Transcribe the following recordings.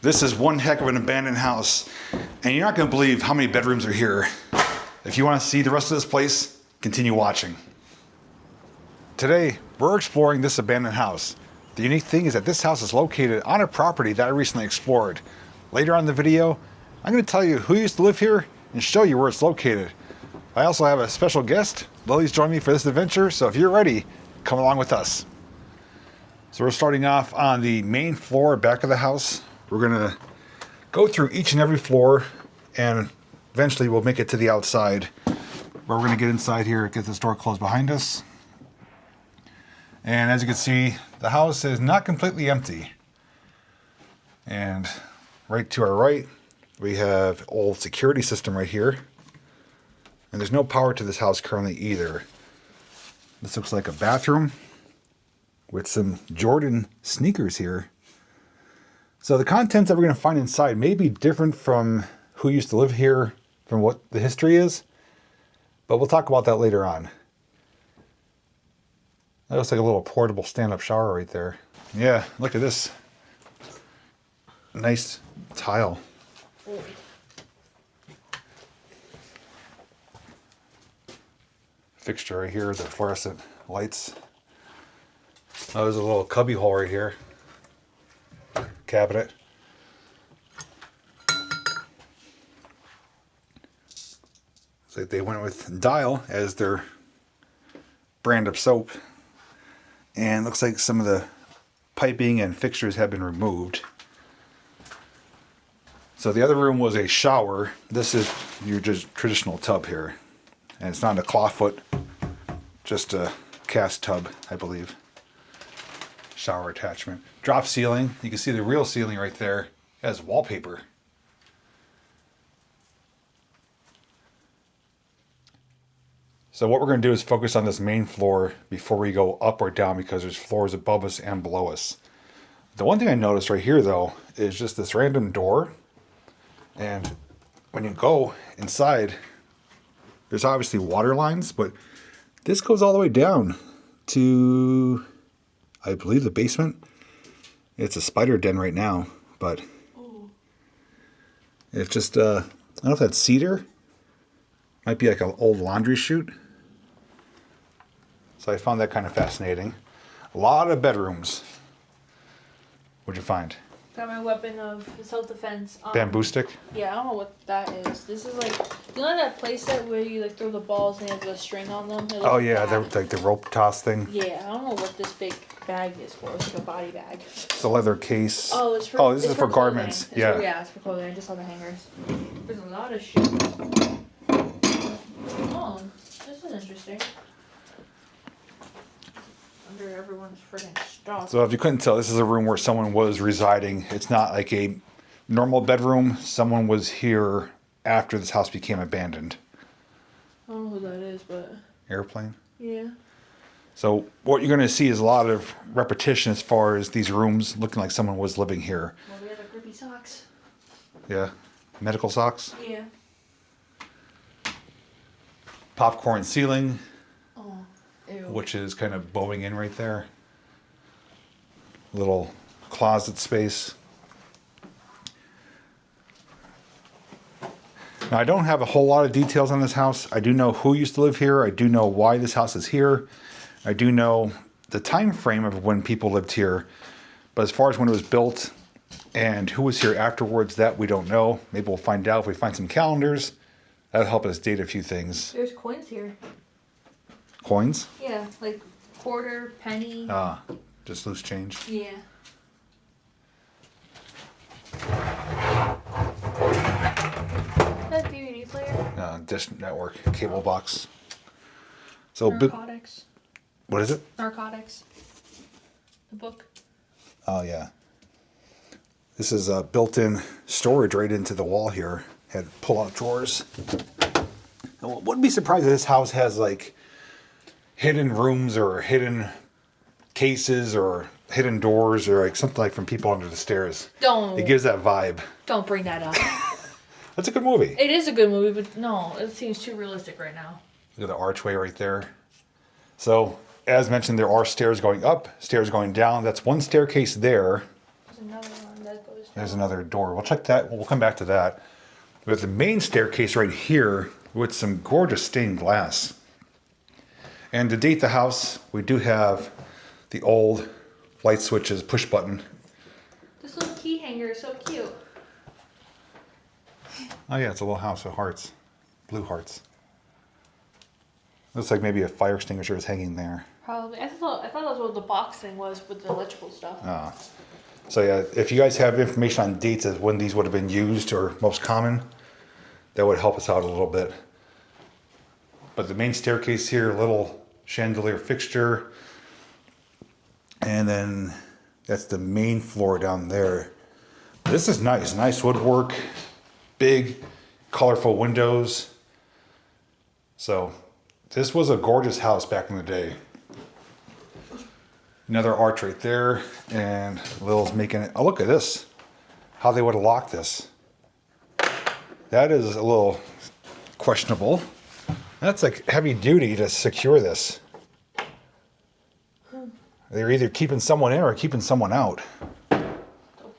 This is one heck of an abandoned house, and you're not going to believe how many bedrooms are here. If you want to see the rest of this place, continue watching. Today, we're exploring this abandoned house. The unique thing is that this house is located on a property that I recently explored. Later on in the video, I'm going to tell you who used to live here and show you where it's located. I also have a special guest. Lily's joined me for this adventure, so if you're ready, come along with us. So we're starting off on the main floor back of the house. We're gonna go through each and every floor, and eventually we'll make it to the outside, where we're gonna get inside here, get this door closed behind us. And as you can see, the house is not completely empty. And right to our right, we have old security system right here. And there's no power to this house currently either. This looks like a bathroom with some Jordan sneakers here. So the contents that we're going to find inside may be different from who used to live here, from what the history is, but we'll talk about that later on. That looks like a little portable stand-up shower right there. Yeah, look at this. Nice tile. Fixture right here, the fluorescent lights. Oh, there's a little cubby hole right here. Cabinet. Looks like they went with Dial as their brand of soap. And looks like some of the piping and fixtures have been removed. So the other room was a shower. This is your just traditional tub here. And it's not a clawfoot, just a cast tub, I believe. Shower attachment. Drop ceiling. You can see the real ceiling right there. It has wallpaper. So what we're going to do is focus on this main floor before we go up or down, because there's floors above us and below us. The one thing I noticed right here though is just this random door. And when you go inside, there's obviously water lines, but this goes all the way down to, I believe, the basement. It's a spider den right now, but it's just, I don't know if that's cedar. Might be like an old laundry chute. So I found that kind of fascinating. A lot of bedrooms. What'd you find? Got my weapon of self-defense. Bamboo stick? Yeah, I don't know what that is. This is like, you know that play set where you like throw the balls and you have the string on them? Oh yeah, like the rope toss thing. Yeah, I don't know what this big bag is for. It's like a body bag. It's a leather case. Oh, it's for. This is for garments. Yeah. Yeah, it's for clothing. I just saw the hangers. There's a lot of shit. Oh, this is interesting. Under everyone's friggin' stuff. So if you couldn't tell, this is a room where someone was residing. It's not like a normal bedroom. Someone was here after this house became abandoned. I don't know who that is, but... Airplane? Yeah. So what you're going to see is a lot of repetition as far as these rooms looking like someone was living here. Well, we have the grippy socks. Yeah. Medical socks? Yeah. Popcorn ceiling. Oh, ew. Which is kind of bowing in right there. Little closet space. Now I don't have a whole lot of details on this house. I do know who used to live here. I do know why this house is here. I do know the time frame of when people lived here. But as far as when it was built and who was here afterwards, that we don't know. Maybe we'll find out if we find some calendars. That'll help us date a few things. There's coins here. Coins? Yeah, like quarter, penny. Ah, just loose change. Yeah. That DVD player. Dish network, cable box. So, Narcotics. What is it? Narcotics. The book. Oh yeah. This is a built-in storage right into the wall here. Had pull-out drawers. I wouldn't be surprised if this house has like hidden rooms or hidden cases or hidden doors or like something like from People Under the Stairs. Don't. It gives that vibe. Don't bring that up. That's a good movie. It is a good movie, but no, it seems too realistic right now. Look at the archway right there. So, as mentioned, there are stairs going up, stairs going down. That's one staircase there. There's another one that goes There's another door. We'll check that. We'll come back to that. We have the main staircase right here with some gorgeous stained glass. And to date the house, we do have the old light switches, push button. This little key hanger is so cute. Oh yeah, it's a little house with hearts. Blue hearts. Looks like maybe a fire extinguisher is hanging there. Probably. I thought that was what the box thing was with the electrical stuff. So yeah, if you guys have information on dates of when these would have been used or most common, that would help us out a little bit. But the main staircase here, little chandelier fixture. And then that's the main floor down there. This is nice. Nice woodwork. Big, colorful windows. So this was a gorgeous house back in the day. Another arch right there, and Lil's making it. Oh, look at this. How they would have locked this. That is a little questionable. That's like heavy duty to secure this. They're either keeping someone in or keeping someone out. A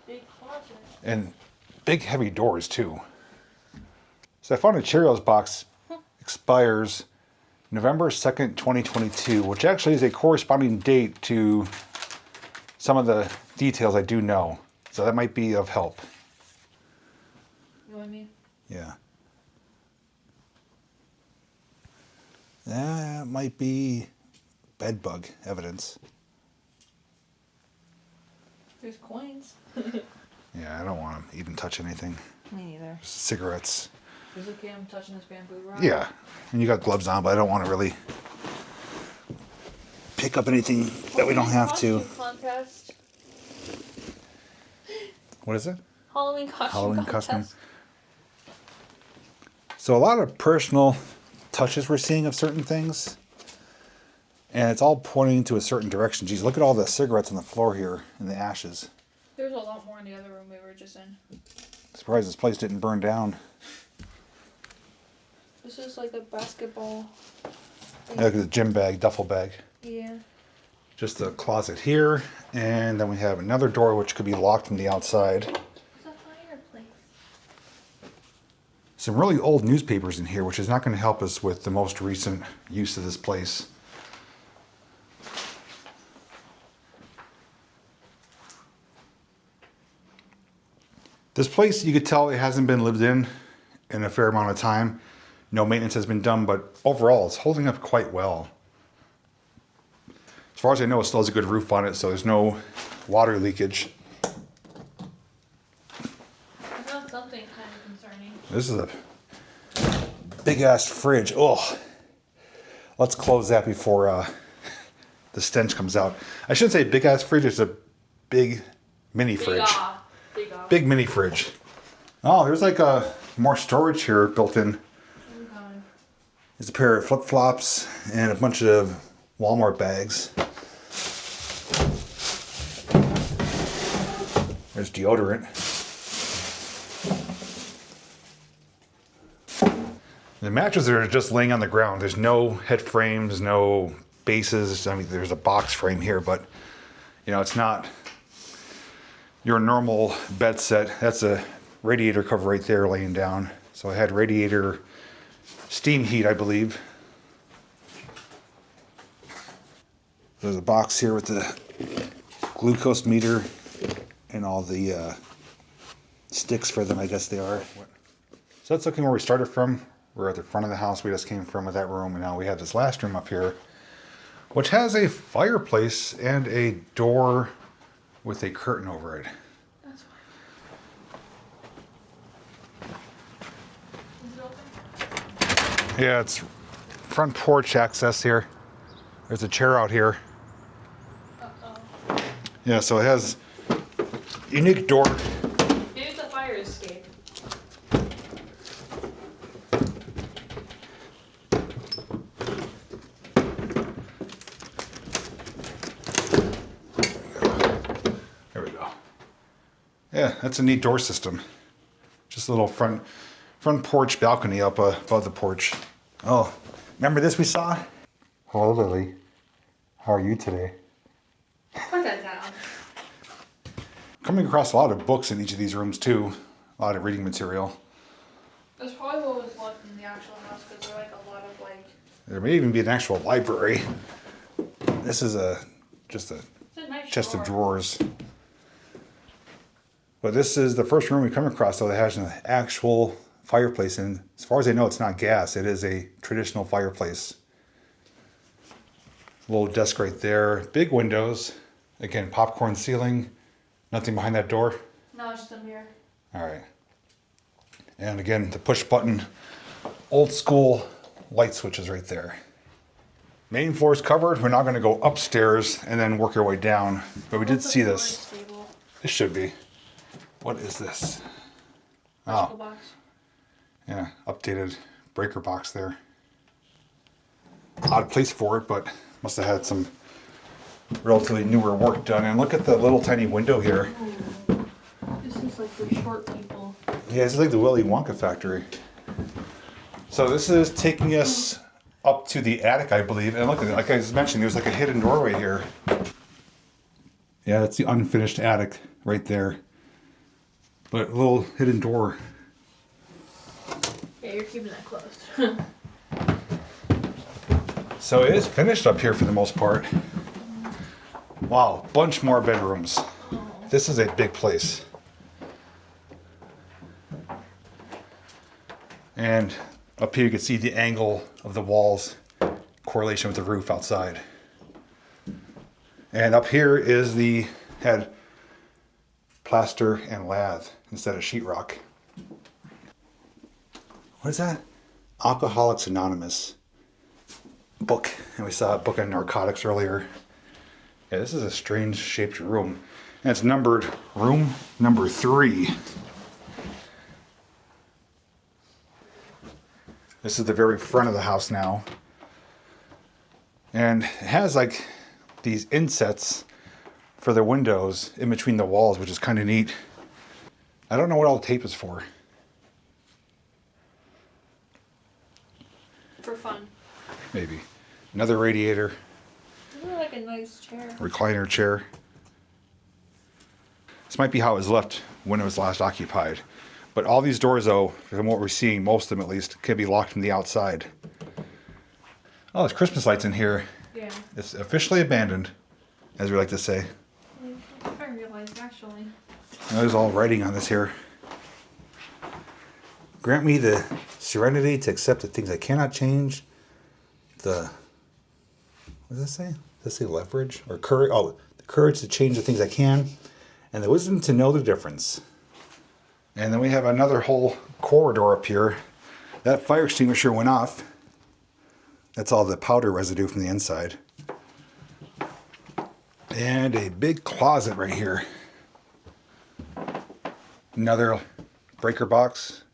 big closet. And big heavy doors too. So I found a Cheerios box, expires November 2nd, 2022, which actually is a corresponding date to some of the details I do know. So that might be of help. You know what I mean? Yeah. That might be bed bug evidence. There's coins. Yeah, I don't want to even touch anything. Me neither. Cigarettes. Is it okay I'm touching this bamboo rod? Yeah. And you got gloves on, but I don't want to really pick up anything that we don't have to. Contest. What is it? Halloween costume Halloween contest. costume. So a lot of personal touches we're seeing of certain things. And it's all pointing to a certain direction. Geez, look at all the cigarettes on the floor here and the ashes. There's a lot more in the other room we were just in. Surprised this place didn't burn down. This is like a basketball thing. Look at the gym bag, duffel bag. Yeah. Just a closet here. And then we have another door which could be locked from the outside. It's a fireplace. Some really old newspapers in here, which is not going to help us with the most recent use of this place. This place, you could tell it hasn't been lived in a fair amount of time. No maintenance has been done, but overall it's holding up quite well. As far as I know, it still has a good roof on it, so there's no water leakage. I found something kind of concerning. This is a big ass fridge. Oh, let's close that before the stench comes out. I shouldn't say big ass fridge. It's a big mini fridge. Big mini fridge. Oh, there's like more storage here built in. There's a pair of flip flops and a bunch of Walmart bags. There's deodorant. The mattresses are just laying on the ground. There's no head frames, no bases. I mean, there's a box frame here, but you know, it's not your normal bed set. That's a radiator cover right there laying down. So I had radiator steam heat, I believe. There's a box here with the glucose meter and all the sticks for them, I guess they are. So that's looking where we started from. We're at the front of the house we just came from with that room, and now we have this last room up here, which has a fireplace and a door with a curtain over it. That's fine. Is it open? Yeah, it's front porch access here. There's a chair out here. Uh-oh. Yeah, so it has unique door. Maybe it's a fire escape. There we go. Yeah, that's a neat door system. Just a little front porch balcony up above the porch. Oh, remember this we saw? Hello, Lily. How are you today? Put that down. coming across a lot of books in each of these rooms too. A lot of reading material. That's probably what was left in the actual house because there are like a lot of like. There may even be an actual library. This is just a Nice chest drawer. of drawers. But this is the first room we come across though that has an actual fireplace, and as far as I know, it's not gas. It is a traditional fireplace. Little desk right there. Big windows. Again, popcorn ceiling. Nothing behind that door. No, it's just a mirror. All right. And again, the push button, old school light switches right there. Main floor is covered. We're not going to go upstairs and then work our way down, but we did see this. This should be. What is this? Oh, Box. yeah, updated breaker box there. Odd place for it, but must have had some relatively newer work done. And look at the little tiny window here. This is like for short people. Yeah, this is like the Willy Wonka factory. So this is taking us up to the attic, I believe. And look at it, like I was mentioning, there's like a hidden doorway here. Yeah, that's the unfinished attic right there. But a little hidden door. Yeah, you're keeping that closed. So it is finished up here for the most part. Wow, bunch more bedrooms. This is a big place. And up here you can see the angle of the walls, correlation with the roof outside. And up here is had plaster and lath instead of sheetrock. What is that? Alcoholics Anonymous book. And we saw a book on narcotics earlier. Yeah, this is a strange shaped room. And it's numbered room number 3. This is the very front of the house now. And it has like these insets for the windows in between the walls, which is kind of neat. I don't know what all the tape is for. For fun. Maybe. Another radiator. This is like a nice chair. Recliner chair. This might be how it was left when it was last occupied. But all these doors, though, from what we're seeing, most of them at least, can be locked from the outside. Oh, there's Christmas lights in here. Yeah. It's officially abandoned, as we like to say. I realized actually. There's all writing on this here. Grant me the serenity to accept the things I cannot change. What does it say? Does it say leverage? Or courage? Oh, the courage to change the things I can. And the wisdom to know the difference. And then we have another whole corridor up here. That fire extinguisher went off. That's all the powder residue from the inside. And a big closet right here. Another breaker box.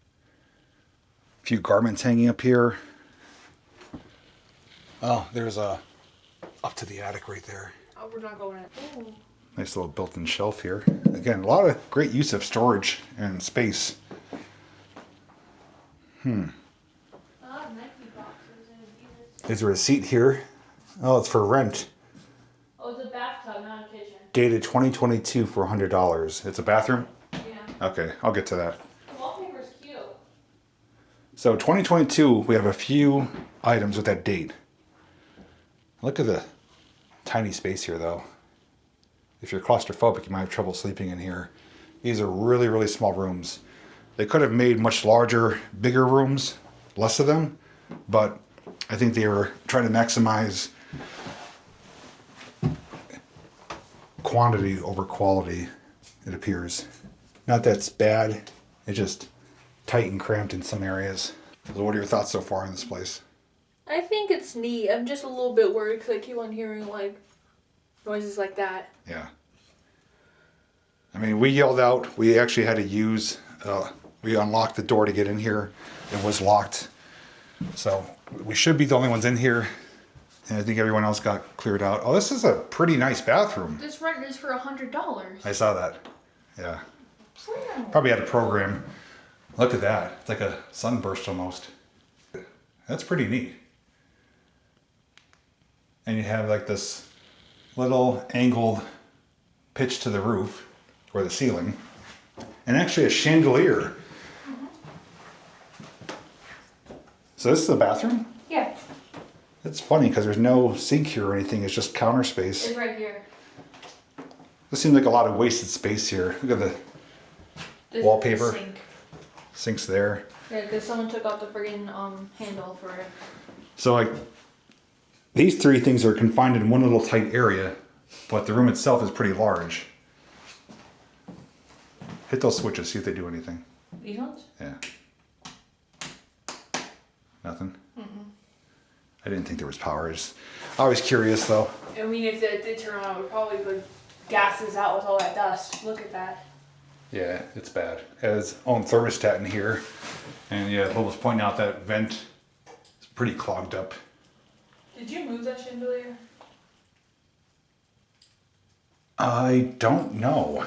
A few garments hanging up here. Oh, there's up to the attic right there. Oh, we're not going in. Ooh. Nice little built-in shelf here. Again, a lot of great use of storage and space. Nike boxes and There's a receipt here. Oh, it's for rent. Oh, it's a bathtub, not a kitchen. Dated 2022 for $100. It's a bathroom? Yeah. Okay, I'll get to that. The wallpaper's cute. So 2022, we have a few items with that date. Look at the tiny space here, though. If you're claustrophobic, you might have trouble sleeping in here. These are really, really small rooms. They could have made much larger, bigger rooms, less of them, but I think they were trying to maximize quantity over quality, it appears. Not that it's bad, it's just tight and cramped in some areas. So what are your thoughts so far on this place? I think it's neat. I'm just a little bit worried because I keep on hearing like noises like that. Yeah. I mean, we yelled out. We actually had to use, we unlocked the door to get in here. It was locked. So we should be the only ones in here. And I think everyone else got cleared out. Oh, this is a pretty nice bathroom. This rent is for $100. I saw that. Yeah. Probably had a program. Look at that. It's like a sunburst almost. That's pretty neat. And you have like this little angled pitch to the roof. for the ceiling. And actually a chandelier. So this is the bathroom? Yeah. It's funny because there's no sink here or anything. It's just counter space. It's right here. This seems like a lot of wasted space here. Look at the This wallpaper. Is the sink. Sink's there. Yeah, because someone took out the friggin' handle for it. So like these three things are confined in one little tight area, but the room itself is pretty large. Hit those switches, see if they do anything. These ones? Yeah. Nothing? I didn't think there was power. I was curious though. I mean, if it did turn on, it would probably put gases out with all that dust. Look at that. Yeah, it's bad. It has its own thermostat in here. And yeah, Bill was pointing out that vent is pretty clogged up. Did you move that chandelier? I don't know.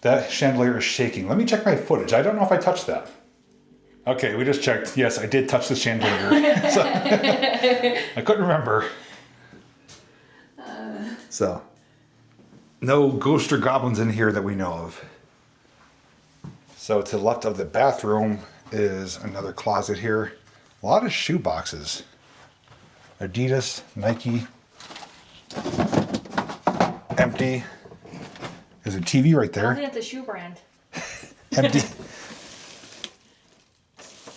That chandelier is shaking. Let me check my footage. I don't know if I touched that. Okay, we just checked. Yes, I did touch the chandelier. So, I couldn't remember. So, no ghosts or goblins in here that we know of. So to the left of the bathroom is another closet here. A lot of shoe boxes. Adidas, Nike. Empty. There's a TV right I there. don't think it's a shoe brand. Empty.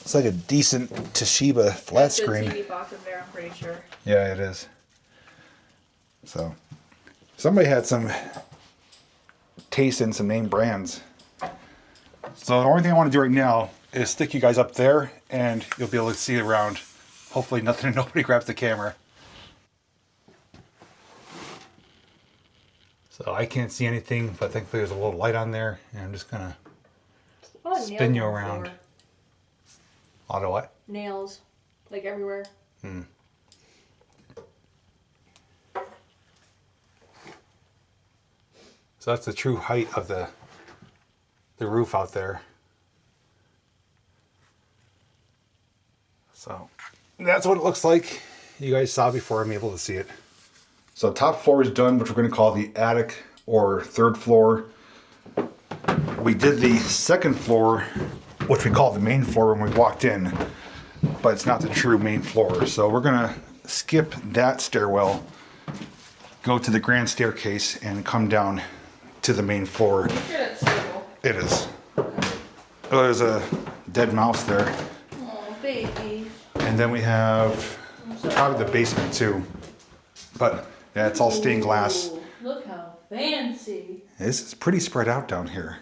It's like a decent Toshiba flat It's a screen. TV box in there, I'm pretty sure. Yeah, it is. So, somebody had some taste in some name brands. So the only thing I want to do right now is stick you guys up there and you'll be able to see around. Hopefully nothing and nobody grabs the camera. So I can't see anything, but thankfully there's a little light on there. And I'm just gonna spin you around. Auto what? Nails, like everywhere. So that's the true height of the roof out there. So that's what it looks like. You guys saw before I'm able to see it. So top floor is done, which we're going to call the attic or third floor. We did the second floor, which we call the main floor when we walked in, but it's not the true main floor. So we're going to skip that stairwell, go to the grand staircase, and come down to the main floor. Sure that's stable. It is. Oh, there's a dead mouse there. Oh, baby. And then we have probably the basement too. But yeah, it's all stained glass. Ooh, look how fancy. This is pretty spread out down here.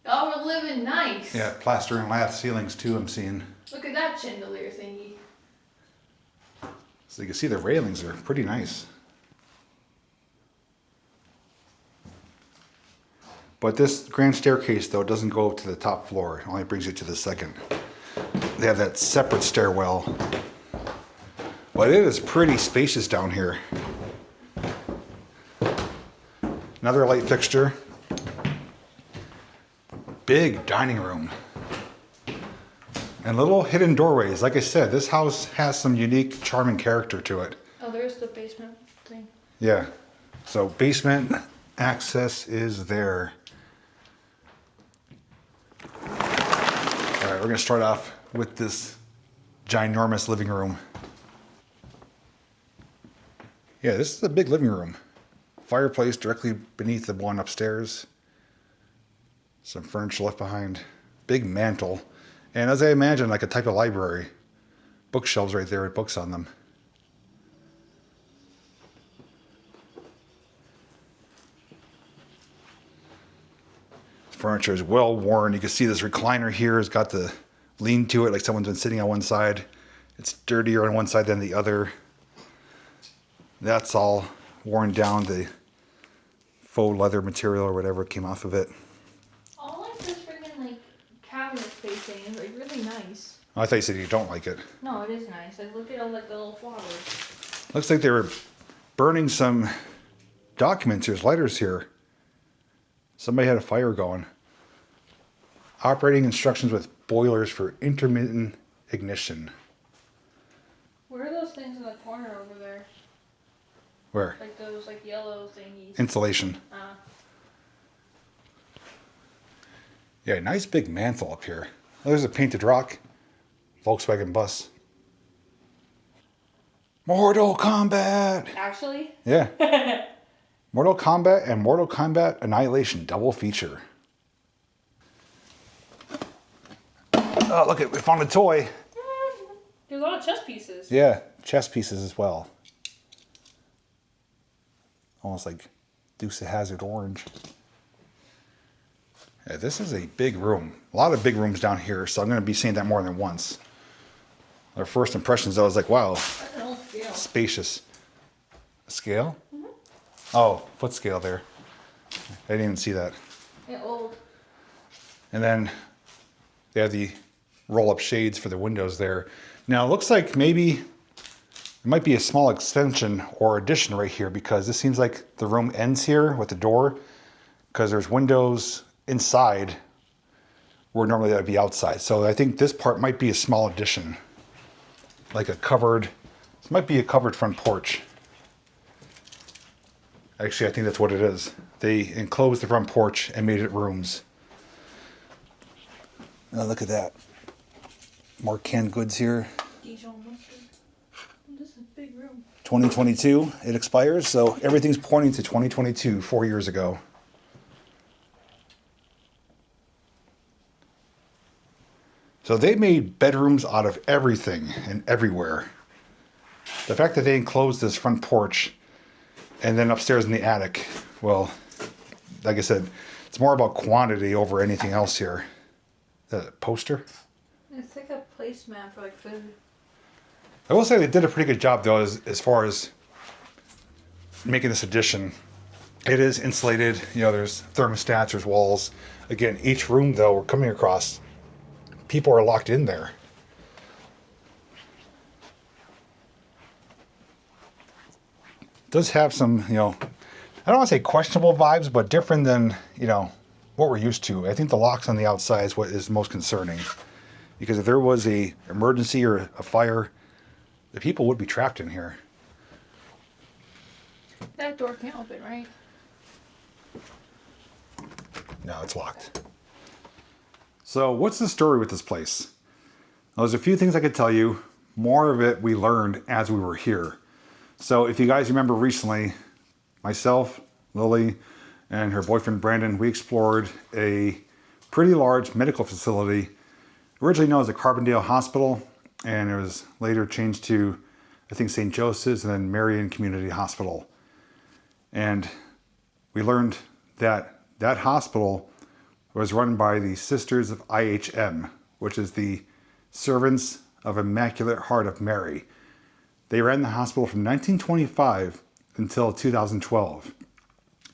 Y'all were living nice. Yeah, plaster and lath ceilings too, I'm seeing. Look at that chandelier thingy. So you can see the railings are pretty nice. But this grand staircase though doesn't go up to the top floor. It only brings you to the second. They have that separate stairwell. But it is pretty spacious down here. Another light fixture. Big dining room. And little hidden doorways. Like I said, this house has some unique charm and character to it. Oh, there's the basement thing. Yeah. So basement access is there. All right, we're gonna start off with this ginormous living room. Yeah, this is a big living room. Fireplace directly beneath the one upstairs. Some furniture left behind. Big mantle. And as I imagine, like a type of library. Bookshelves right there with books on them. Furniture is well worn. You can see this recliner here has got the lean to it, like someone's been sitting on one side. It's dirtier on one side than the other. That's all worn down, the faux leather material or whatever came off of it. I like this freaking like cabinet spacing. It's like really nice. I thought you said you don't like it. No, it is nice. Like look at all like the little flowers. Looks like they were burning some documents. There's lighters here. Somebody had a fire going. Operating instructions with boilers for intermittent ignition. What are those things in the corner over there? Where? Like those like yellow thingies. Insulation. Yeah, nice big mantle up here. There's a painted rock. Volkswagen bus. Mortal Kombat! Actually? Yeah. Mortal Kombat and Mortal Kombat Annihilation double feature. Oh, look, we found a toy. There's a lot of chess pieces. Yeah, chess pieces as well. Almost like Dukes of Hazzard orange. Yeah, this is a big room. A lot of big rooms down here, so I'm going to be seeing that more than once. Our first impressions, I was like, wow, That's an old scale. spacious. A scale? Mm-hmm. Oh, foot scale there. I didn't even see that. Yeah, old. And then they have the roll-up shades for the windows there. Now, it looks like maybe it might be a small extension or addition right here because this seems like the room ends here with the door because there's windows inside where normally that would be outside. So I think this part might be a small addition. Like a covered, this might be a covered front porch. Actually, I think that's what it is. They enclosed the front porch and made it rooms. Oh, look at that. More canned goods here. Dijon mustard. This is a big room. 2022, it expires, so everything's pointing to 2022, 4 years ago. So they made bedrooms out of everything and everywhere. The fact that they enclosed this front porch and then upstairs in the attic, well, like I said, it's more about quantity over anything else here. The poster? It's like a placemat for like food. I will say they did a pretty good job though as far as making this addition. It is insulated, you know, there's thermostats, there's walls. Again, each room though we're coming across, people are locked in there. It does have some, you know, I don't want to say questionable vibes, but different than, you know, what we're used to. I think the locks on the outside is what is most concerning. Because if there was a emergency or a fire, the people would be trapped in here. That door can't open, right? No, it's locked. So what's the story with this place? Well, there's a few things I could tell you. More of it we learned as we were here. So if you guys remember recently, myself, Lily, and her boyfriend Brandon, we explored a pretty large medical facility, originally known as the Carbondale Hospital, and it was later changed to, I think, St. Joseph's and then Marion Community Hospital. And we learned that that hospital was run by the Sisters of IHM, which is the Servants of Immaculate Heart of Mary. They ran the hospital from 1925 until 2012.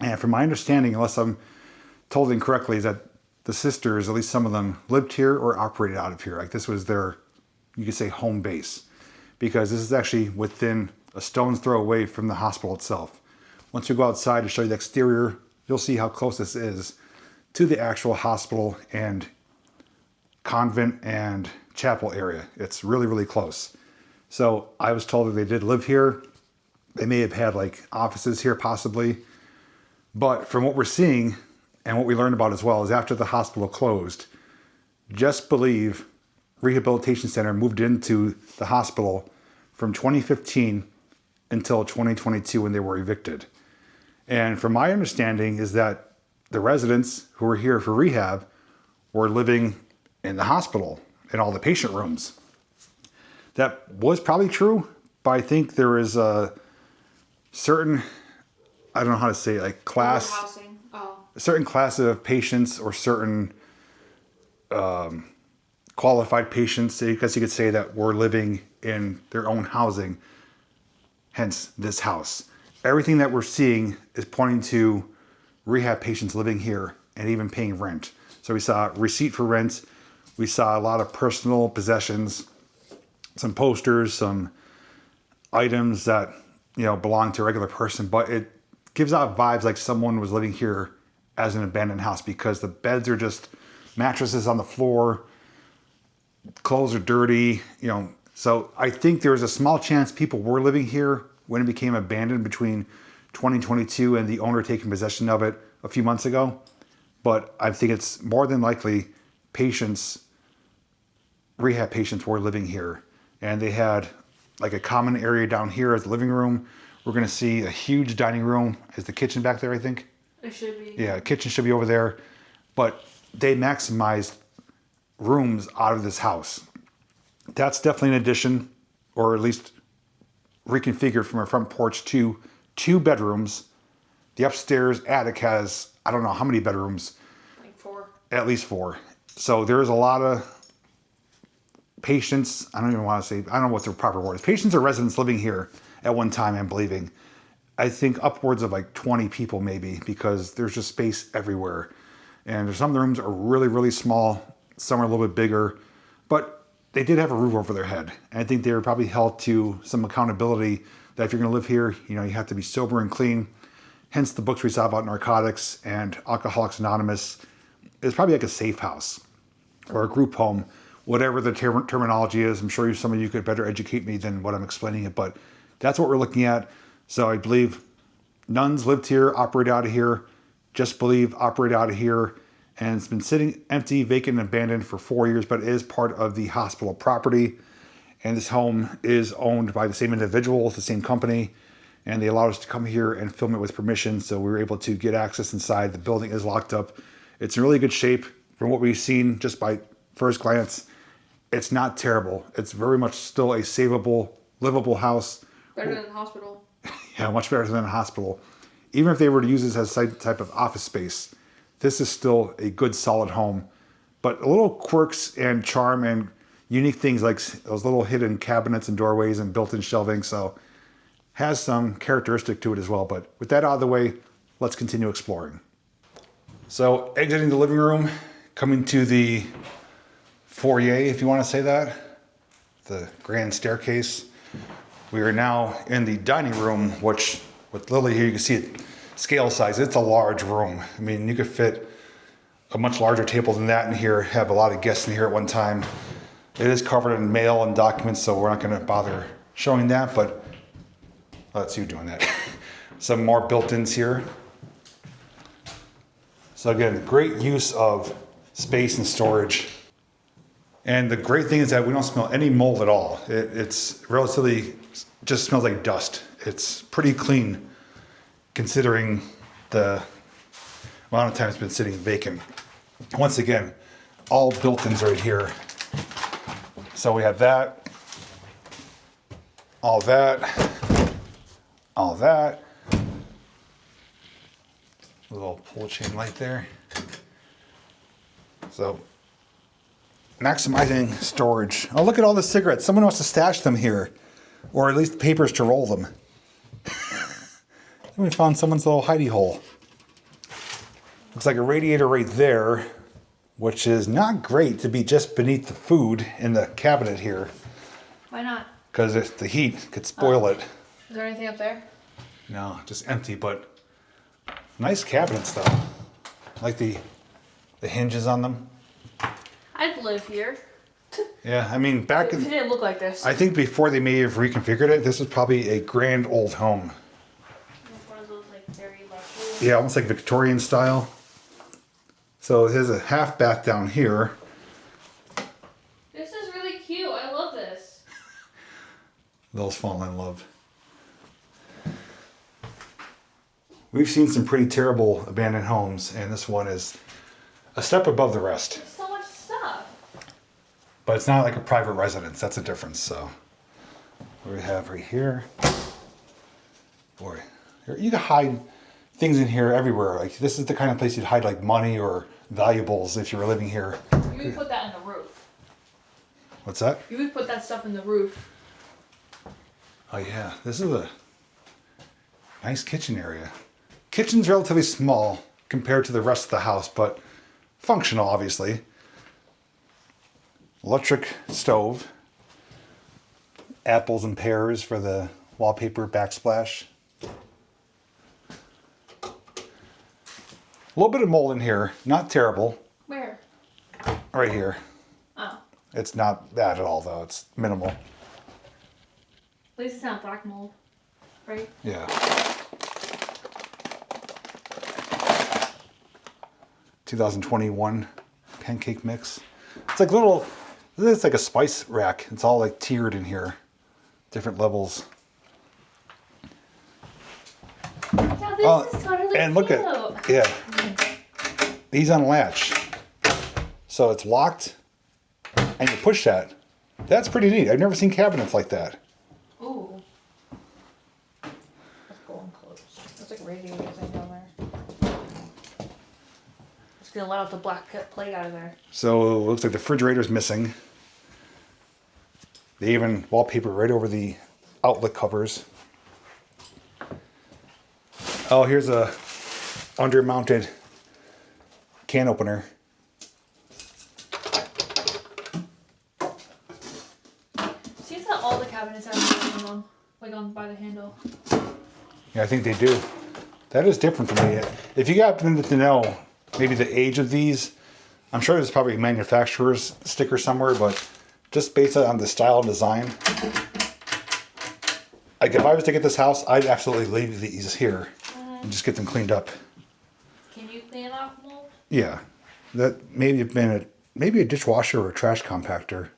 And from my understanding, unless I'm told incorrectly, is that the sisters, at least some of them, lived here or operated out of here. Like this was their, you could say, home base. Because this is actually within a stone's throw away from the hospital itself. Once we go outside to show you the exterior, you'll see how close this is to the actual hospital and convent and chapel area. It's really, really close. So I was told that they did live here. They may have had like offices here possibly. But from what we're seeing and what we learned about as well is after the hospital closed, Just Believe Rehabilitation Center moved into the hospital from 2015 until 2022 when they were evicted. And from my understanding is that the residents who were here for rehab were living in the hospital in all the patient rooms. That was probably true, but I think there is a certain, I don't know how to say it, like class, Housing. Oh. a certain class of patients or certain qualified patients, because you could say that were living in their own housing, hence this house. Everything that we're seeing is pointing to rehab patients living here and even paying rent. So we saw receipt for rent. We saw a lot of personal possessions, some posters, some items that, you know, belong to a regular person, but it gives out vibes like someone was living here as an abandoned house because the beds are just mattresses on the floor, clothes are dirty, you know. So I think there's a small chance people were living here when it became abandoned between 2022 and the owner taking possession of it a few months ago. But I think it's more than likely rehab patients were living here. And they had like a common area down here as the living room. We're going to see a huge dining room. Is the kitchen back there, I think? It should be. Yeah, kitchen should be over there. But they maximized rooms out of this house. That's definitely an addition, or at least reconfigured from a front porch to 2 bedrooms. The upstairs attic has, I don't know how many bedrooms. Like 4. At least 4. So there's a lot of patients. I don't even want to say, I don't know what the proper word is. Patients or residents living here at one time, I'm believing. I think upwards of like 20 people maybe, because there's just space everywhere. And some of the rooms are really, really small. Some are a little bit bigger. But they did have a roof over their head. And I think they were probably held to some accountability that if you're going to live here, you have to be sober and clean. Hence the books we saw about narcotics and Alcoholics Anonymous. It's probably like a safe house or a group home, whatever the terminology is. I'm sure some of you could better educate me than what I'm explaining it, but that's what we're looking at. So I believe nuns lived here, operate out of here, just believe operate out of here. And it's been sitting empty, vacant, and abandoned for 4 years, but it is part of the hospital property. And this home is owned by the same individual, the same company. And they allowed us to come here and film it with permission. So we were able to get access inside. The building is locked up. It's in really good shape from what we've seen just by first glance. It's not terrible. It's very much still a savable, livable house. Better than the hospital. Yeah, much better than a hospital. Even if they were to use this as some type of office space, this is still a good, solid home. But a little quirks and charm and unique things like those little hidden cabinets and doorways and built-in shelving. So has some characteristic to it as well. But with that out of the way, let's continue exploring. So exiting the living room, coming to the foyer, if you want to say that, the grand staircase. We are now in the dining room, which with Lily here, you can see it scale size. It's a large room. I mean, you could fit a much larger table than that in here, have a lot of guests in here at one time. It is covered in mail and documents, so we're not going to bother showing that, but that's you doing that. Some more built-ins here. So again, great use of space and storage. And the great thing is that we don't smell any mold at all. It's relatively, just smells like dust. It's pretty clean considering the amount of time it's been sitting vacant. Once again, all built-ins right here. So we have that, all that, all that. A little pull chain light there. So maximizing storage. Oh, look at all the cigarettes. Someone wants to stash them here, or at least papers to roll them. Then we found someone's little hidey hole. Looks like a radiator right there, which is not great to be just beneath the food in the cabinet here. Why not? Because the heat could spoil it. Is there anything up there? No, just empty, but nice cabinets though. I like the hinges on them. I'd live here. Yeah, I mean, back It in, didn't look like this. I think before they may have reconfigured it, this was probably a grand old home. One of those like very luxury. Yeah, almost like Victorian style. So there's a half bath down here. This is really cute. I love this. Those fall in love. We've seen some pretty terrible abandoned homes, and this one is a step above the rest. There's so much stuff. But it's not like a private residence. That's a difference. So what we have right here. Boy, you can hide things in here everywhere. Like this is the kind of place you'd hide like money or valuables if you were living here. You would put that in the roof. What's that? You would put that stuff in the roof. Oh yeah, this is a nice kitchen area. Kitchen's relatively small compared to the rest of the house, but functional, obviously. Electric stove. Apples and pears for the wallpaper backsplash. A little bit of mold in here, not terrible. Where? Right here. Oh. It's not bad at all though, it's minimal. At least it's not black mold. right? Yeah. 2021 pancake mix. It's like little, it's like a spice rack. It's all like tiered in here. Different levels. Now this is totally and look cute. at, yeah. These unlatch. So it's locked and you push that. That's pretty neat. I've never seen cabinets like that. Ooh. Let's go and close. That's like radiator thing down there. It's gonna let out the black plate out of there. So it looks like the refrigerator's missing. They even wallpaper right over the outlet covers. Oh, here's a under-mounted can opener. See if that all the cabinets have something on them, like on by the handle. Yeah, I think they do. That is different from me. If you happen to know maybe the age of these, I'm sure there's probably a manufacturer's sticker somewhere, but just based on the style and design, like if I was to get this house, I'd absolutely leave these here and just get them cleaned up. Can you clean off mold? Yeah, that maybe have been maybe a dishwasher or a trash compactor.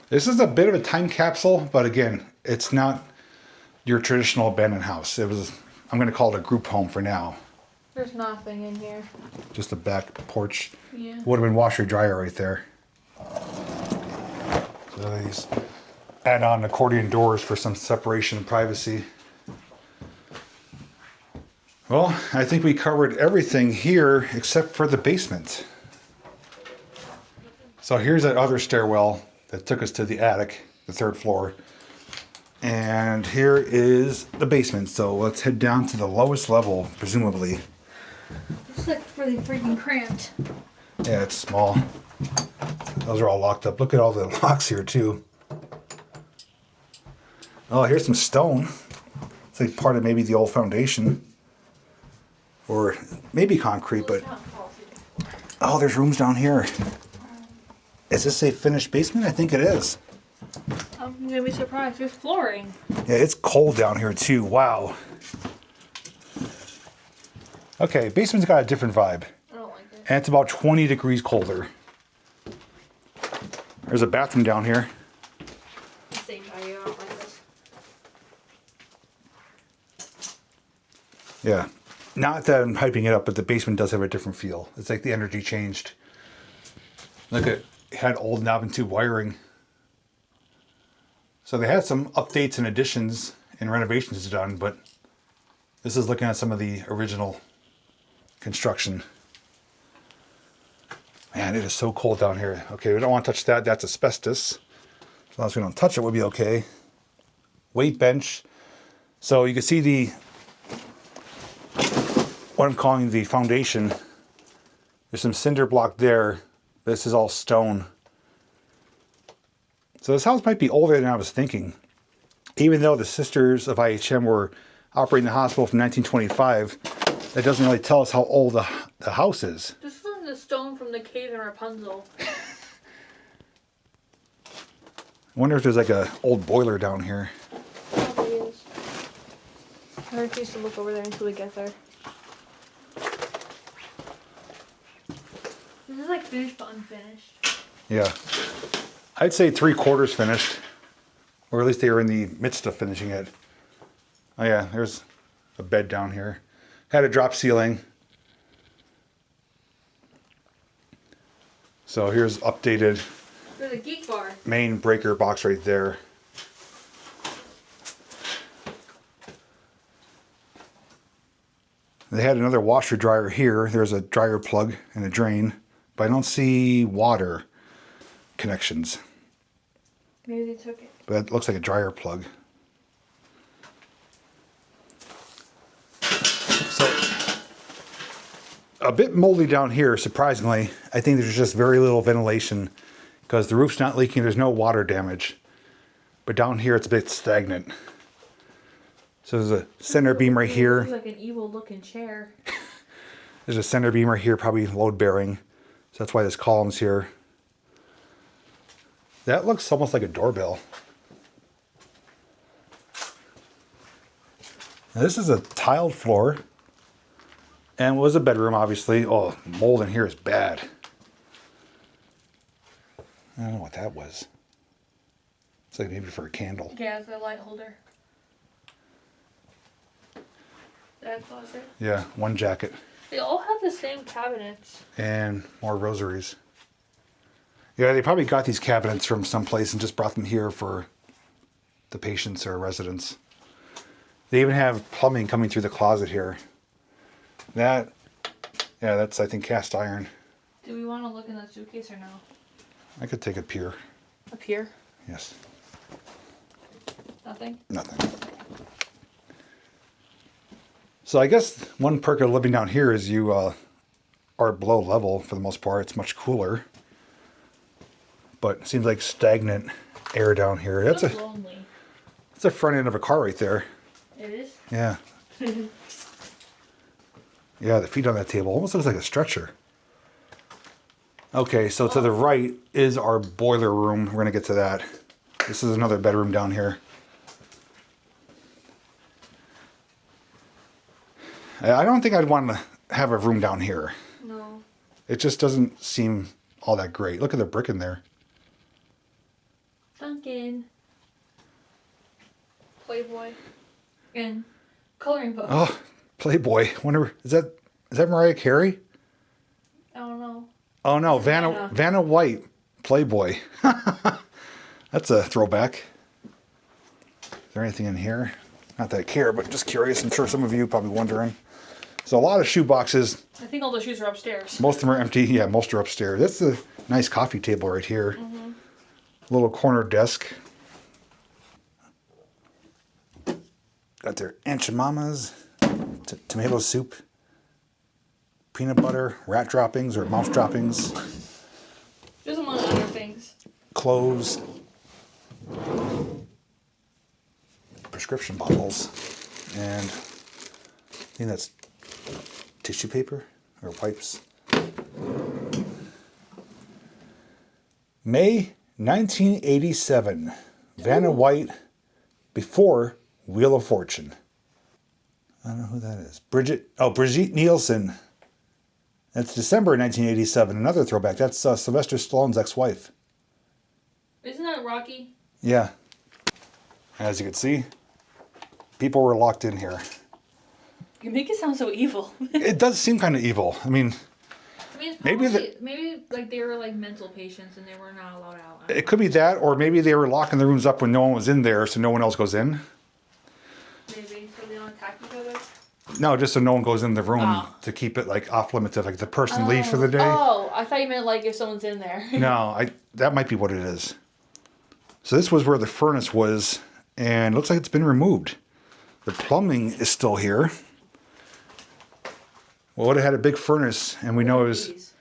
This is a bit of a time capsule, but again, it's not your traditional abandoned house. It was, I'm going to call it a group home for now. There's nothing in here. Just a back porch. Yeah. Would have been washer dryer right there. So these add-on accordion doors for some separation and privacy. Well, I think we covered everything here except for the basement. So here's that other stairwell that took us to the attic, the third floor. And here is the basement. So let's head down to the lowest level, presumably. It's like really freaking cramped. Yeah, it's small. Those are all locked up. Look at all the locks here too. Oh, here's some stone. It's like part of maybe the old foundation. Or maybe concrete, but... Oh, there's rooms down here. Is this a finished basement? I think it is. I'm gonna be surprised. There's flooring. Yeah, it's cold down here too. Wow. Okay, basement's got a different vibe. I don't like it. And it's about 20 degrees colder. There's a bathroom down here. Same value. I don't like this. Yeah. Not that I'm hyping it up, but the basement does have a different feel. It's like the energy changed. Look at, it had old knob and tube wiring. So they had some updates and additions and renovations done, but this is looking at some of the original construction. Man, it is so cold down here. Okay, we don't want to touch that. That's asbestos. As long as we don't touch it, we'll be okay. Weight bench. So you can see the, what I'm calling the foundation. There's some cinder block there. This is all stone. So this house might be older than I was thinking. Even though the Sisters of IHM were operating the hospital from 1925, that doesn't really tell us how old the house is. This is like the stone from the cave in Rapunzel. I wonder if there's like a old boiler down here. Probably is. I refuse to look over there until we get there. This is like finished but unfinished. Yeah. I'd say 3/4 finished. Or at least they were in the midst of finishing it. Oh yeah, there's a bed down here. Had a drop ceiling. So here's updated There's a geek bar. main breaker box right there. They had another washer dryer here. There's a dryer plug and a drain, but I don't see water connections. Maybe they took it. But that looks like a dryer plug. So, a bit moldy down here, surprisingly. I think there's just very little ventilation because the roof's not leaking. There's no water damage. But down here, it's a bit stagnant. So there's a center beam right here. It's like an evil looking chair. There's a center beam right here, probably load bearing. So that's why there's columns here. That looks almost like a doorbell. Now, this is a tiled floor. And was a bedroom, obviously. Oh, mold in here is bad. I don't know what that was. It's like maybe for a candle. Yeah, it's a light holder. That closet. Yeah, one jacket. They all have the same cabinets. And more rosaries. Yeah, they probably got these cabinets from someplace and just brought them here for the patients or residents. They even have plumbing coming through the closet here. That, yeah, that's, I think, cast iron. Do we want to look in the suitcase or no? I could take it here. Up here? Yes. Nothing? Nothing. So I guess one perk of living down here is you are below level for the most part. It's much cooler. But it seems like stagnant air down here. It's That's lonely. the front end of a car right there. It is? Yeah. Yeah, the feet on that table almost looks like a stretcher. Okay, so to the right is our boiler room. We're going to get to that. This is another bedroom down here. I don't think I'd want to have a room down here. No. It just doesn't seem all that great. Look at the brick in there. Duncan. Playboy. And coloring book. Oh, Playboy. Wonder is that Mariah Carey? I don't know. Oh no, Vanna White, Playboy. That's a throwback. Is there anything in here? Not that I care, but just curious. I'm sure some of you are probably wondering. So a lot of shoe boxes. I think all the shoes are upstairs. Most of them are empty. Yeah, most are upstairs. That's a nice coffee table right here. Mm-hmm. Little corner desk. Got their Aunt Jemima's, tomato soup, peanut butter, rat droppings or mouse droppings. Just among other things. Clothes. Prescription bottles. And I think that's tissue paper or wipes. May 1987. Vanna White before Wheel of Fortune. I don't know who that is. Brigitte Nielsen. That's December 1987. Another throwback. That's Sylvester Stallone's ex-wife. Isn't that Rocky? Yeah. As you can see, people were locked in here. You make it sound so evil. It does seem kind of evil. I mean, it's maybe maybe like they were like mental patients and they were not allowed out. It could be that, or maybe they were locking the rooms up when no one was in there, so no one else goes in. Maybe so they don't attack each other. No, just so no one goes in the room to keep it like off limits. Like the person leaves for the day. Oh, I thought you meant like if someone's in there. No, that might be what it is. So this was where the furnace was, and it looks like it's been removed. The plumbing is still here. Well, it had a big furnace, and we know it was...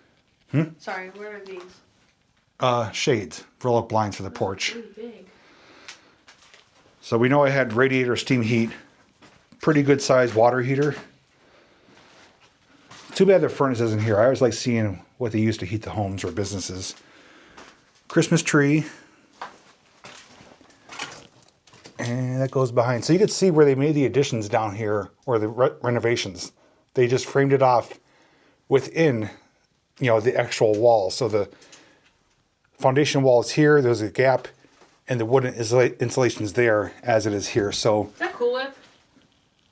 Sorry, where are these? Shades, roll-up blinds for the porch. Really big. So we know I had radiator steam heat. Pretty good sized water heater. Too bad the furnace isn't here. I always like seeing what they use to heat the homes or businesses. Christmas tree. And that goes behind. So you could see where they made the additions down here, or the renovations. They just framed it off within, the actual wall. So the foundation wall is here. There's a gap, and the wooden insulation is there as it is here. So is that Cool Whip?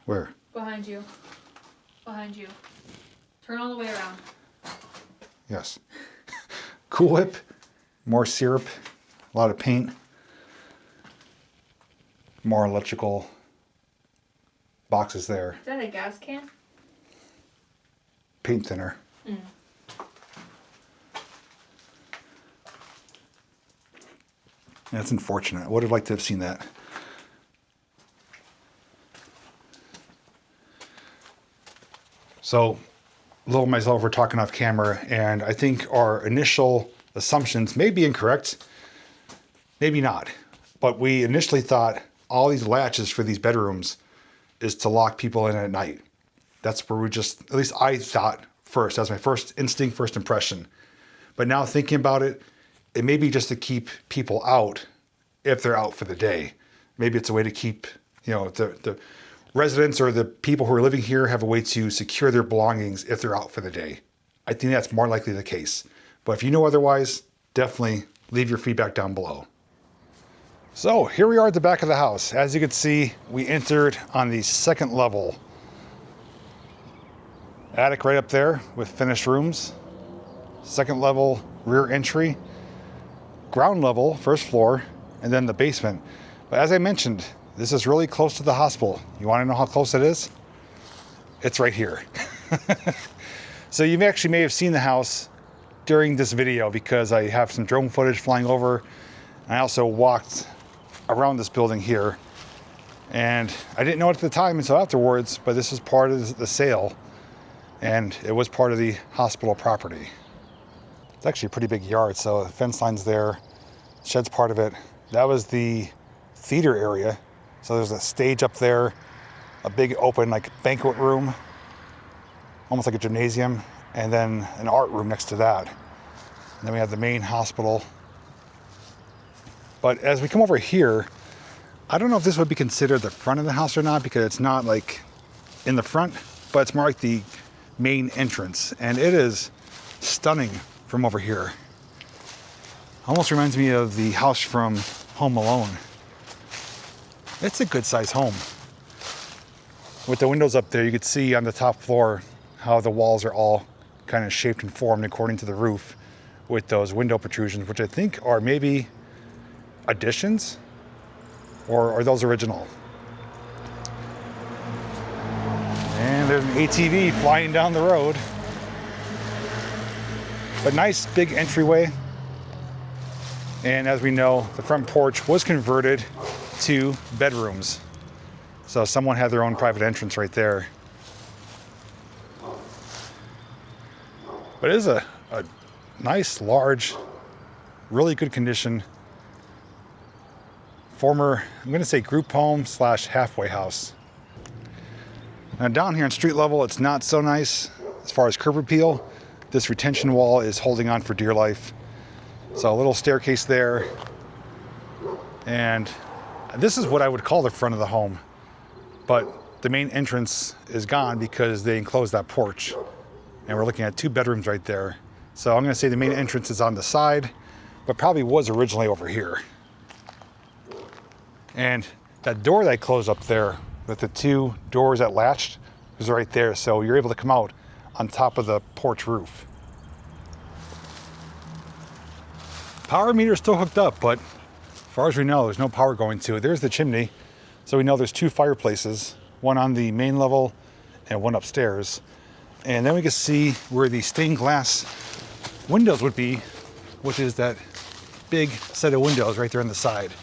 Where? Behind you. Behind you. Turn all the way around. Yes. Cool Whip, more syrup, a lot of paint, more electrical boxes there. Is that a gas can? Paint thinner. That's unfortunate. I would have liked to have seen that. So, Lil and myself were talking off camera, and I think our initial assumptions may be incorrect, maybe not. But we initially thought all these latches for these bedrooms is to lock people in at night. That's where at least I thought first. That was my first instinct, first impression. But now thinking about it, it may be just to keep people out if they're out for the day. Maybe it's a way to keep, the residents or the people who are living here have a way to secure their belongings if they're out for the day. I think that's more likely the case. But if you know otherwise, definitely leave your feedback down below. So here we are at the back of the house. As you can see, we entered on the second level. Attic right up there with finished rooms. Second level rear entry. Ground level, first floor, and then the basement. But as I mentioned, this is really close to the hospital. You want to know how close it is? It's right here. So you may have seen the house during this video because I have some drone footage flying over. I also walked around this building here, and I didn't know it at the time until afterwards, but this is part of the sale, and it was part of the hospital property. It's actually a pretty big yard, so the fence line's there, shed's part of it. That was the theater area, so there's a stage up there, a big open banquet room, almost like a gymnasium, and then an art room next to that. And then we have the main hospital. But as we come over here, I don't know if this would be considered the front of the house or not, because it's not in the front, but it's more like the main entrance. And it is stunning from over here. Almost reminds me of the house from Home Alone. It's a good size home. With the windows up there, you could see on the top floor how the walls are all kind of shaped and formed according to the roof with those window protrusions, which I think are maybe additions, or are those original? And there's an ATV flying down the road. But nice big entryway. And as we know, the front porch was converted to bedrooms. So someone had their own private entrance right there. But it is a nice, large, really good condition former, I'm going to say group home / halfway house. Now down here on street level, it's not so nice as far as curb appeal. This retention wall is holding on for dear life. So a little staircase there. And this is what I would call the front of the home. But the main entrance is gone because they enclosed that porch. And we're looking at 2 bedrooms right there. So I'm going to say the main entrance is on the side, but probably was originally over here. And that door that I closed up there with the 2 doors that latched is right there. So you're able to come out on top of the porch roof. Power meter is still hooked up, but as far as we know, there's no power going to it. There's the chimney. So we know there's 2 fireplaces, one on the main level and one upstairs. And then we can see where the stained glass windows would be, which is that big set of windows right there on the side.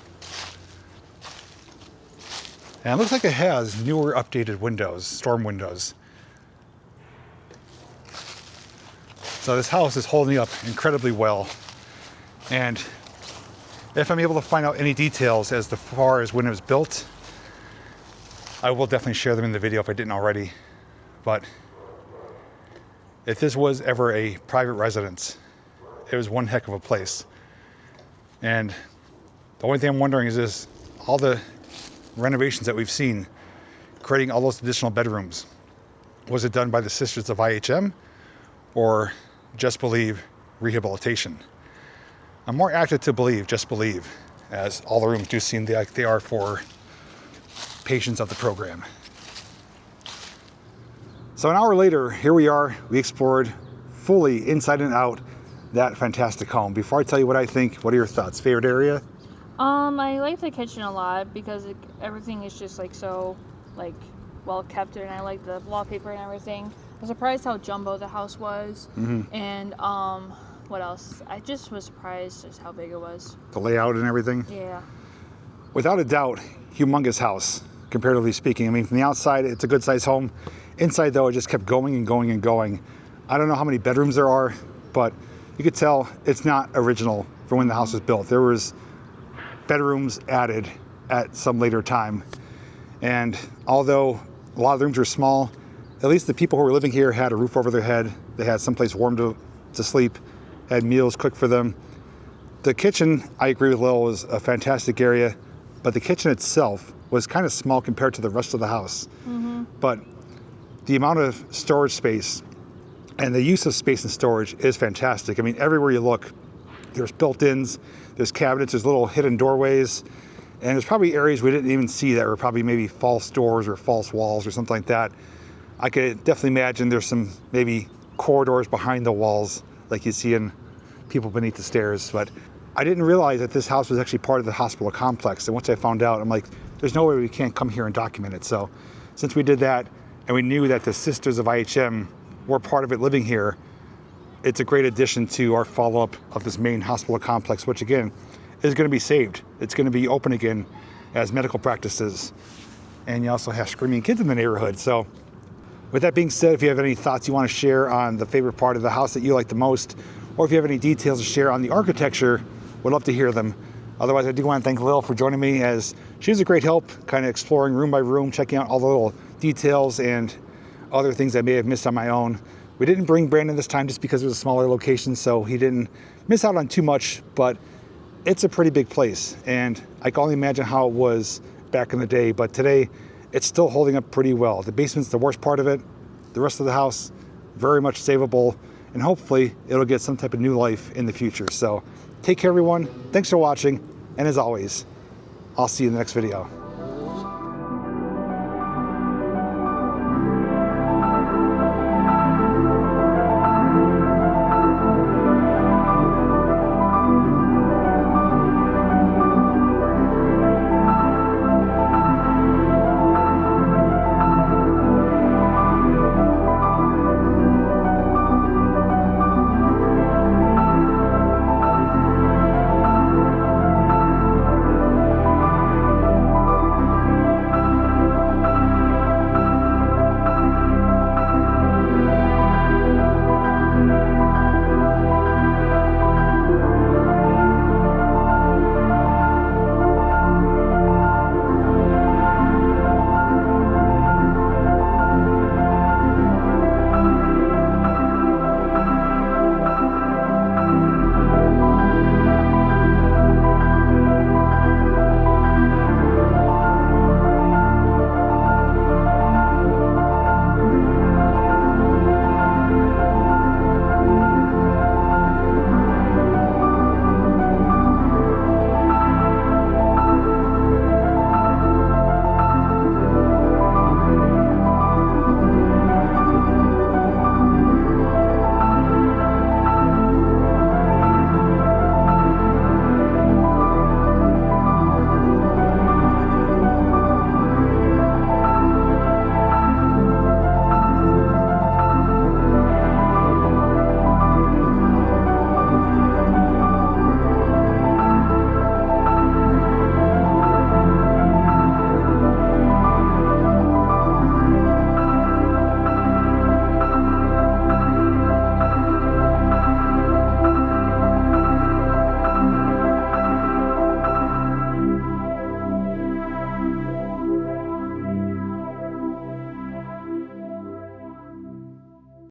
And it looks like it has newer updated windows, storm windows. So this house is holding up incredibly well. And if I'm able to find out any details as far as when it was built, I will definitely share them in the video if I didn't already. But if this was ever a private residence, it was one heck of a place. And the only thing I'm wondering is all the renovations that we've seen, creating all those additional bedrooms, was it done by the Sisters of IHM or Just Believe Rehabilitation? I'm more active to believe Just Believe, as all the rooms do seem like they are for patients of the program. So an hour later, here we are. We explored fully inside and out that fantastic home. Before I tell you what I think, what are your thoughts? Favorite area? I like the kitchen a lot because everything is just so well kept, and I like the wallpaper and everything. I was surprised how jumbo the house was. Mm-hmm. And what else? I just was surprised just how big it was. The layout and everything? Yeah. Without a doubt, humongous house, comparatively speaking. I mean, from the outside, it's a good sized home. Inside though, it just kept going and going and going. I don't know how many bedrooms there are, but you could tell it's not original for when the house was built. There was bedrooms added at some later time. And although a lot of the rooms were small, at least the people who were living here had a roof over their head. They had someplace warm to sleep, had meals cooked for them. The kitchen, I agree with Lil, was a fantastic area, but the kitchen itself was kind of small compared to the rest of the house. But the amount of storage space and the use of space and storage is fantastic. I mean, everywhere you look, there's built-ins, there's cabinets, there's little hidden doorways, and there's probably areas we didn't even see that were probably maybe false doors or false walls or something like that. I could definitely imagine there's some maybe corridors behind the walls like you see in people beneath the stairs. But I didn't realize that this house was actually part of the hospital complex. And once I found out, I'm like, there's no way we can't come here and document it. So since we did that and we knew that the Sisters of IHM were part of it living here, it's a great addition to our follow-up of this main hospital complex, which again is going to be saved. It's going to be open again as medical practices. And you also have screaming kids in the neighborhood. So with that being said, if you have any thoughts you want to share on the favorite part of the house that you like the most, or if you have any details to share on the architecture, we'd love to hear them. Otherwise, I do want to thank Lil for joining me, as she was a great help, kind of exploring room by room, checking out all the little details and other things I may have missed on my own. We didn't bring Brandon this time just because it was a smaller location, so he didn't miss out on too much, but it's a pretty big place, and I can only imagine how it was back in the day, but today it's still holding up pretty well. The basement's the worst part of it. The rest of the house, very much savable, and hopefully it'll get some type of new life in the future. So take care, everyone. Thanks for watching, and as always, I'll see you in the next video.